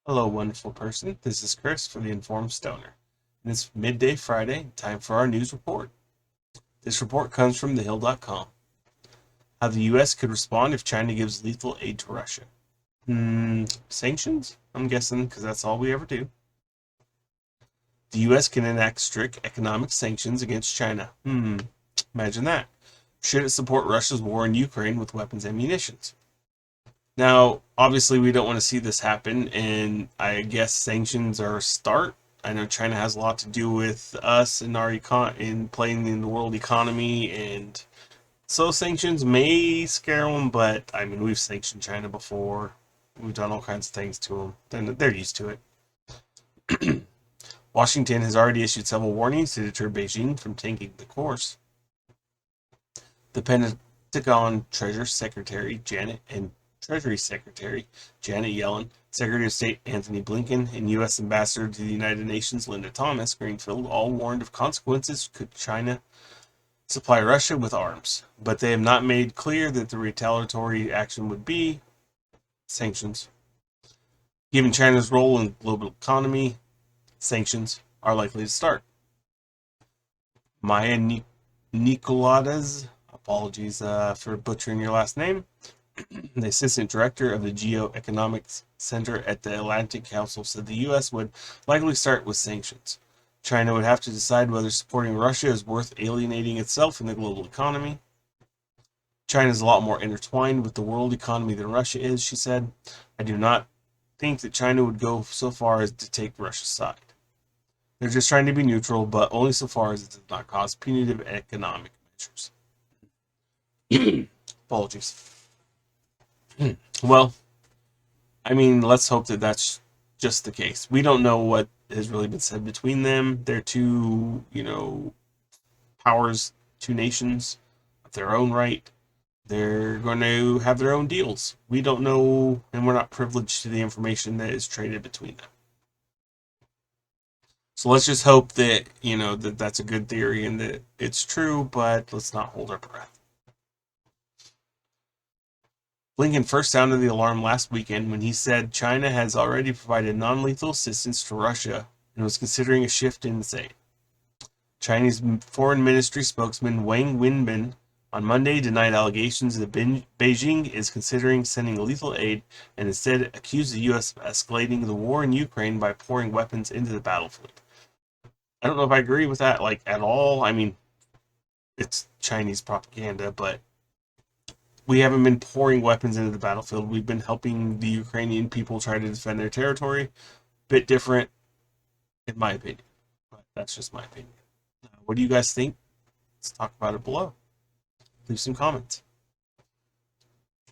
Hello, wonderful person. This is Chris for the Informed Stoner. And it's midday Friday, time for our news report. This report comes from thehill.com. How the U.S. could respond if China gives lethal aid to Russia. Sanctions? I'm guessing, because that's all we ever do. The U.S. can enact strict economic sanctions against China. Imagine that. Should it support Russia's war in Ukraine with weapons and munitions? Now, obviously, we don't want to see this happen, and I guess sanctions are a start. I know China has a lot to do with us and our in playing in the world economy, and so sanctions may scare them. But I mean, we've sanctioned China before. We've done all kinds of things to them. Then they're used to it. Washington has already issued several warnings to deter Beijing from taking the course. The Pentagon Treasury Secretary Janet Yellen, Secretary of State Antony Blinken, and U.S. Ambassador to the United Nations Linda Thomas Greenfield all warned of consequences could China supply Russia with arms, but they have not made clear that the retaliatory action would be sanctions. Given China's role in the global economy, sanctions are likely to start. Maya Nicolades, apologies for butchering your last name, the assistant director of the Geoeconomics Center at the Atlantic Council, said the U.S. would likely start with sanctions. China would have to decide whether supporting Russia is worth alienating itself in the global economy. China is a lot more intertwined with the world economy than Russia is, she said. I do not think that China would go so far as to take Russia's side. They're just trying to be neutral, but only so far as it does not cause punitive economic measures. Apologies. Well, I mean, let's hope that that's just the case. We don't know what has really been said between them. They're two, powers, two nations of their own right. They're going to have their own deals. We don't know, and we're not privileged to the information that is traded between them. So let's just hope that, that's a good theory and that it's true, but let's not hold our breath. Blinken first sounded the alarm last weekend when he said China has already provided non-lethal assistance to Russia and was considering a shift in its aid. Chinese Foreign Ministry spokesman Wang Wenbin on Monday denied allegations that Beijing is considering sending lethal aid and instead accused the U.S. of escalating the war in Ukraine by pouring weapons into the battlefield. I don't know if I agree with that, at all. I mean, it's Chinese propaganda, but we haven't been pouring weapons into the battlefield. We've been helping the Ukrainian people try to defend their territory. Bit different, in my opinion. But that's just my opinion. What do you guys think? Let's talk about it below. Leave some comments.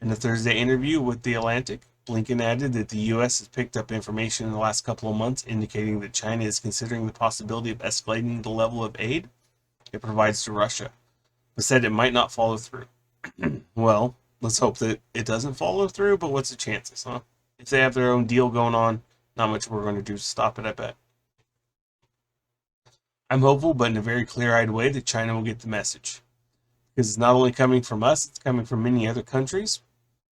In a Thursday interview with The Atlantic, Blinken added that the U.S. has picked up information in the last couple of months indicating that China is considering the possibility of escalating the level of aid it provides to Russia, but said it might not follow through. Well, let's hope that it doesn't follow through, but what's the chances, huh? If they have their own deal going on, not much we're going to do to stop it, I bet. I'm hopeful, but in a very clear-eyed way, that China will get the message. Because it's not only coming from us, it's coming from many other countries.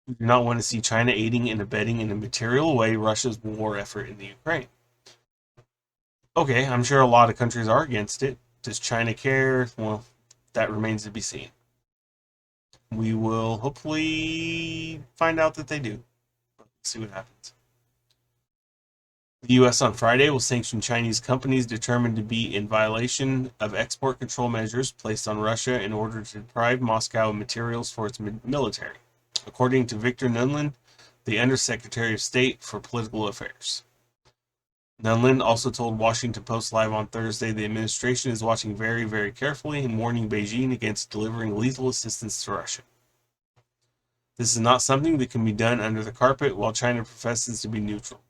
We do not want to see China aiding and abetting in a material way Russia's war effort in the Ukraine. Okay, I'm sure a lot of countries are against it. Does China care? Well, that remains to be seen. We will hopefully find out that they do. Let's see what happens. The U.S. on Friday will sanction Chinese companies determined to be in violation of export control measures placed on Russia in order to deprive Moscow of materials for its military, according to Victor Nuland, the Undersecretary of State for Political Affairs. Nuland also told Washington Post Live on Thursday the administration is watching very, very carefully and warning Beijing against delivering lethal assistance to Russia. This is not something that can be done under the carpet while China professes to be neutral.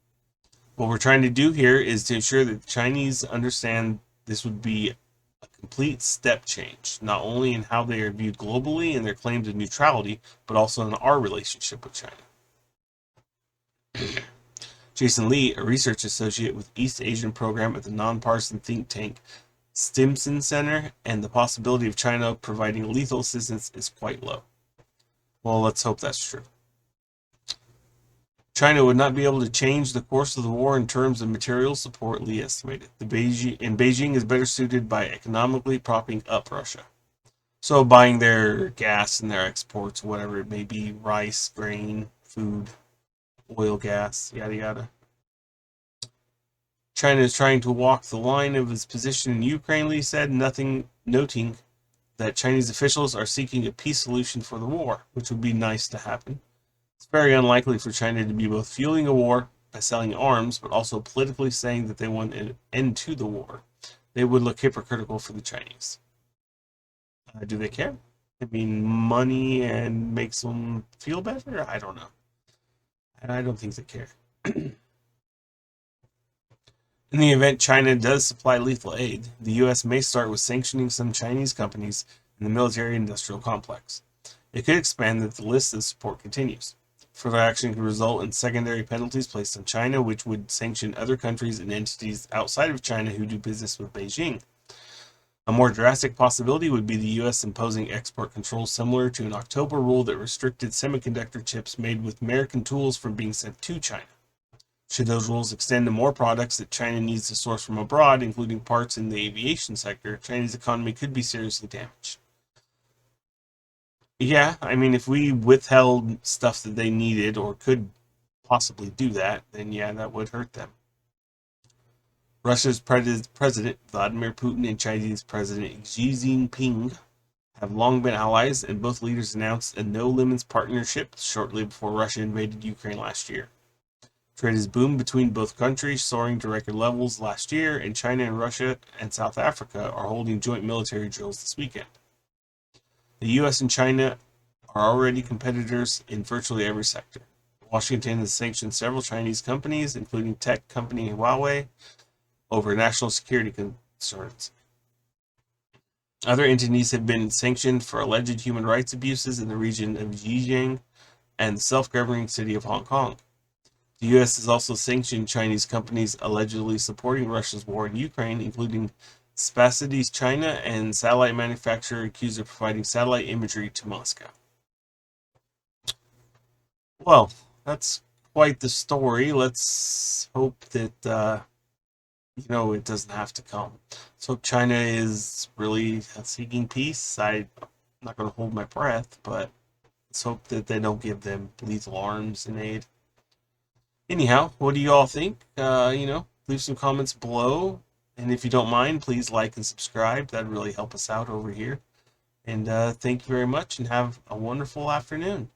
What we're trying to do here is to ensure that the Chinese understand this would be a complete step change, not only in how they are viewed globally and their claims of neutrality, but also in our relationship with China. Jason Lee, a research associate with East Asian program at the nonpartisan think tank Stimson Center, and the possibility of China providing lethal assistance is quite low. Well, let's hope that's true. China would not be able to change the course of the war in terms of material support, Lee estimated. Beijing is better suited by economically propping up Russia. So buying their gas and their exports, whatever it may be, rice, grain, food, oil, gas, yada yada. China is trying to walk the line of its position in Ukraine, Lee said, noting that Chinese officials are seeking a peace solution for the war, which would be nice to happen. It's very unlikely for China to be both fueling a war by selling arms, but also politically saying that they want an end to the war. They would look hypocritical for the Chinese. Do they care? I mean, money and makes them feel better? I don't know. I don't think they care. In the event China does supply lethal aid, the U.S. may start with sanctioning some Chinese companies in the military-industrial complex. It could expand that the list of support continues. Further action could result in secondary penalties placed on China, which would sanction other countries and entities outside of China who do business with Beijing. A more drastic possibility would be the U.S. imposing export controls similar to an October rule that restricted semiconductor chips made with American tools from being sent to China. Should those rules extend to more products that China needs to source from abroad, including parts in the aviation sector, China's economy could be seriously damaged. Yeah, I mean, if we withheld stuff that they needed or could possibly do that, then yeah, that would hurt them. Russia's President Vladimir Putin and Chinese President Xi Jinping have long been allies, and both leaders announced a no-limits partnership shortly before Russia invaded Ukraine last year. Trade has boomed between both countries, soaring to record levels last year, and China and Russia and South Africa are holding joint military drills this weekend. The U.S. and China are already competitors in virtually every sector. Washington has sanctioned several Chinese companies, including tech company Huawei, over national security concerns. Other entities have been sanctioned for alleged human rights abuses in the region of Xinjiang and the self-governing city of Hong Kong. The U.S. has also sanctioned Chinese companies allegedly supporting Russia's war in Ukraine, including Spacedes China and satellite manufacturer accused of providing satellite imagery to Moscow. Well, that's quite the story. Let's hope that, it doesn't have to come. Let's hope China is really seeking peace. I'm not going to hold my breath, but let's hope that they don't give them lethal arms and aid. Anyhow, what do you all think? Leave some comments below. And if you don't mind, please like and subscribe. That'd really help us out over here. And thank you very much and have a wonderful afternoon.